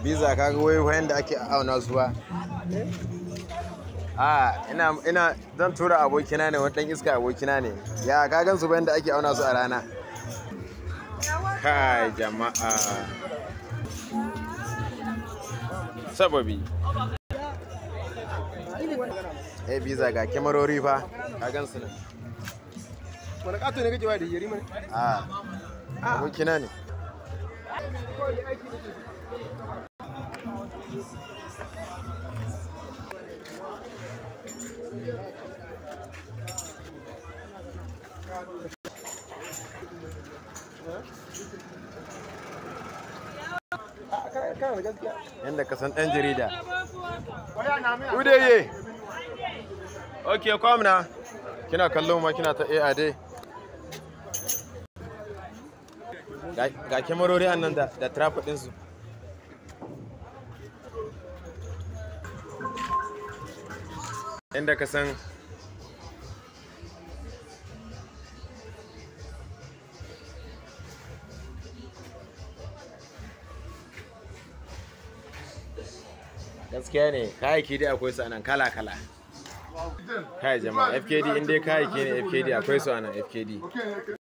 biza kaga wayoyin da ake auna su ba. Ina zan tura abokina ne, wani dan iska abokina ne. Ya ka gan su bayan da ake auna su a rana. Kai jama'a. Sababi. Biza ga kyamarori fa. Ka gan su nan. Wani kato ne kake wa da yari mai? Abokina ne. Yanda ka san ɗan jarida. Udeye. Okay, kwamna. Kina kallon ma kina ta dai. Ga kyamarori annan da traffic ɗinsu. Yanda ka san gaskiya ne kayayyaki dai akwai su anan kala-kala. Kai jama'a FKD in dai kayayyaki ne FKD akwai su anan FKD.